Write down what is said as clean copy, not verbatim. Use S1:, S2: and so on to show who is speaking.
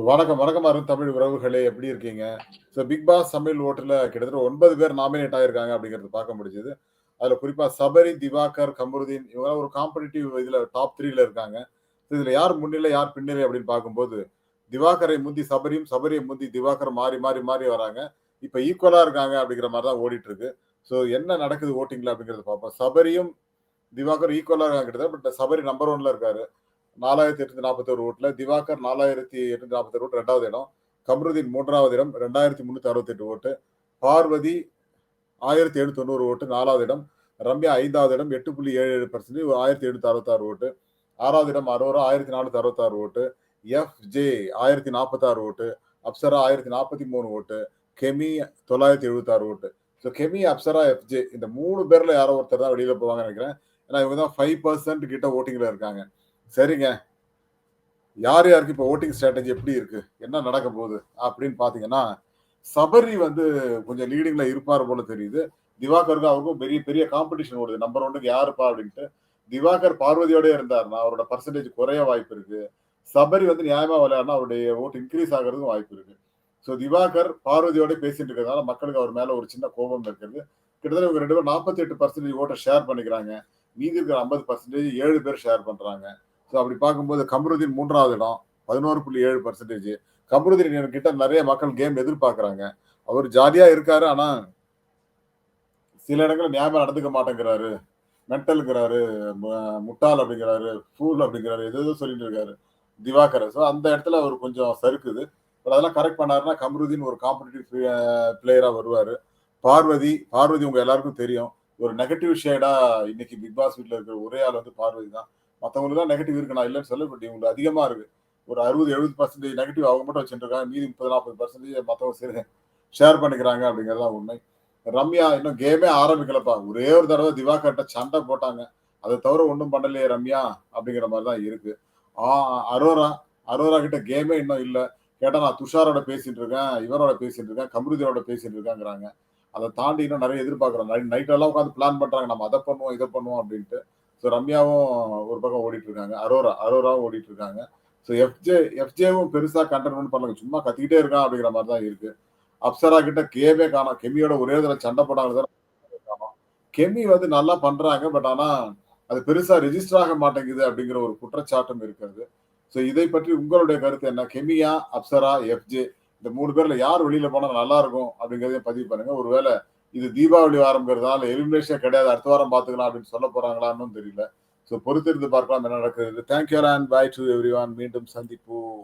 S1: வணக்கம், வணக்கம் அருண் தமிழ் உறவுகளே! எப்படி இருக்கீங்க? பிக் பாஸ் சமையல் ஓட்டுல கிட்டத்தட்ட 9 பேர் நாமினேட் ஆயிருக்காங்க அப்படிங்கிறத பார்க்க முடிஞ்சது. அதுல குறிப்பா சபரி, திவாகர், கமருதீன் இவங்கலாம் ஒரு காம்படிட்டிவ் இதுல டாப் 3ல இருக்காங்க. இதுல யார் முன்னிலை, யார் பின்னிலை அப்படின்னு பார்க்கும்போது, திவாகரை முந்தி சபரியும், சபரிய முந்தி திவாகரும் மாறி, மாறி, மாறி வராங்க. இப்ப ஈக்குவலா இருக்காங்க அப்படிங்கிற மாரி தான் ஓடிட்டு இருக்கு. என்ன நடக்குது ஓட்டிங்ல அப்படிங்கிறத பார்ப்போம். சபரியும், திவாகரும் ஈக்குவலா இருக்காங்க கிட்டத்தட்ட. பட் சபரி நம்பர் 1ல இருக்காரு. 4841 ஓட்டுல. திவாகர் 4841 ஓட்டு 2வது இடம். கம்ருதீன் 3வது இடம் 2368 ஓட்டு. பார்வதி 1790 ஓட்டு 4வது இடம். ரம்யா 5வது இடம் 8.77% 1766 ஓட்டு. 6வது இடம் அரோரா 1466 ஓட்டு. எஃப்ஜே 1046 ஓட்டு. அப்சரா 1043 ஓட்டு. கெமி 976 ஓட்டு. கெமி, அப்சரா, எஃப்ஜே இந்த 3 பேர்ல யாரோ ஒருத்தர் தான் வெளியில போவாங்கன்னு நெனைக்கிறேன். ஏன்னா இவங்க தான் 5% கிட்ட வோட்டிங்ல இருக்காங்க. சரிங்க. யார் யாருக்கு இப்ப வோட்டிங் ஸ்ட்ராட்டஜி எப்படி இருக்கு? என்ன நடக்க போகுது? அப்படின்னு பார்த்தீங்கன்னா, சபரி வந்து கொஞ்சம் லீடிங்ல இருப்பார் போல தெரியுது. திவாகருக்கும் அவருக்கும் பெரிய பெரிய காம்படிஷன் ஓடுது. நம்பர் 1க்கு யாருப்பா அப்படின்ட்டு. திவாகர் பார்வதியோடயே இருந்தாருன்னா, அவரோட பெர்சன்டேஜ் குறைய வாய்ப்பு இருக்கு. சபரி வந்து நியாயமா விளையாடுனா, அவருடைய வோட் இன்கிரீஸ் ஆகுறதுக்கும் வாய்ப்பு இருக்கு. திவாகர் பார்வதியோட பேசிட்டு இருக்கிறதுனால மக்களுக்கு அவர் மேல ஒரு சின்ன கோபம் இருக்கிறது. கிட்டத்தட்ட இவங்க 2 பேரும் 48% ஓட்ட ஷேர் பண்ணிக்கிறாங்க. மீதி இருக்கிற 50% 7 பேர் ஷேர் பண்றாங்க. அப்படி பார்க்கும்போது கம்ருதீன் 3வது இடம் 11.7%. கம்ருதீன் கிட்ட நெறைய மக்கள் கேம் எதிர்பார்க்குறாங்க. அவர் ஜாலியா இருக்காரு. ஆனா, சில இடங்கள்ல நியாயமா நடந்துக்க மாட்டேங்கிறாரு. மென்டல்ங்கிறாரு, ம முட்டாள் அப்படிங்கிறாரு, ஃபூல் அப்படிங்கிறாரு. ஏதேதோ சொல்லிட்டு இருக்காரு. திவாகர். அந்த இடத்துல அவர் கொஞ்சம் சறுக்குது. பட் அதெல்லாம் கரெக்ட் பண்ணாருன்னா, கம்ருதீன் ஒரு காம்படிட்டிவ் பிளேயரா வருவாரு. பார்வதி உங்க எல்லாருக்கும் தெரியும். ஒரு நெகட்டிவ் ஷேடா இன்னைக்கு பிக் பாஸ் வீட்ல இருக்கிற ஒரே ஆள் வந்து பார்வதி தான். மத்தவங்களுக்குலாம் நெகட்டிவ் இருக்கு. நான் இல்லன்னு சொல்லல. பட் இவங்களுக்கு அதிகமா இருக்கு. ஒரு 60, 70% நெகட்டிவ் அவங்க மட்டும் வச்சுட்டு இருக்காங்க. மீதி 30, 40% மத்தவங்க ஷேர் பண்ணிக்கிறாங்க அப்படிங்கிறது தான் உண்மை. ரம்யா இன்னும் கேமே ஆரம்பிக்கலப்பா. ஒரே ஒரு தடவ திவாகர்ட்ட சண்டை போட்டாங்க. அத தவிர ஒண்ணும் பண்ணலையே ரம்யா அப்படிங்கிற மாரி தான் இருக்கு. ஆ அரோரா அரோரா கிட்ட கேமே இன்னும் இல்ல. கேட்டா நான் துஷாரோட பேசிட்டு இருக்கேன், இவரோட பேசிட்டு இருக்கேன், கம்ருதீனோட பேசிட்டு இருக்கேங்கிறாங்க. அத தாண்டி இன்னும் நெறைய எதிர்பார்க்குறோம். நைட் எல்லாம் உட்கார்ந்து பிளான் பண்றாங்க. நம்ம அத பண்ணுவோம், இத பண்ணுவோம் அப்டின்ட்டு. ரம்யாவும் ஒரு பக்கம் ஓடிட்டு இருக்காங்க. அரோராவும் ஓடிட்டு இருக்காங்க. எஃப்ஜேவும் பெருசா கண்டென்மென்ட் பண்ணல. சும்மா கத்திக்கிட்டே இருக்கான் அப்படிங்கிற மாரி தான் இருக்கு. அப்சரா கிட்ட கேமே காணோம். கெமியோட ஒரே தடவ சண்டை போட்டாங்க தவிர காணோம். கெமி வந்து நல்லா பண்றாங்க. பட் ஆனா, அது பெருசா ரெஜிஸ்டர் ஆக மாட்டேங்குது அப்படிங்கிற ஒரு குற்றச்சாட்டும் இருக்கிறது. இதை பற்றி உங்களுடைய கருத்து என்ன? கெமியா, அப்சரா, எஃப்ஜே இந்த 3 பேர்ல யார் வெளியில போனா நல்லா இருக்கும் அப்படிங்கிறதையும் பதிவு பண்ணுங்க. ஒருவேள இது தீபாவளி வாரம்ங்கிறதுனால எலிமினேஷனே கிடையாது. அடுத்த வாரம் பார்த்துக்கலாம் அப்படின்னு சொல்ல போறாங்களான்னும் தெரியல. பொறுத்திருந்து பார்க்கலாம் என்ன நடக்குது. Thank you and bye to everyone. மீண்டும் சந்திப்போம்.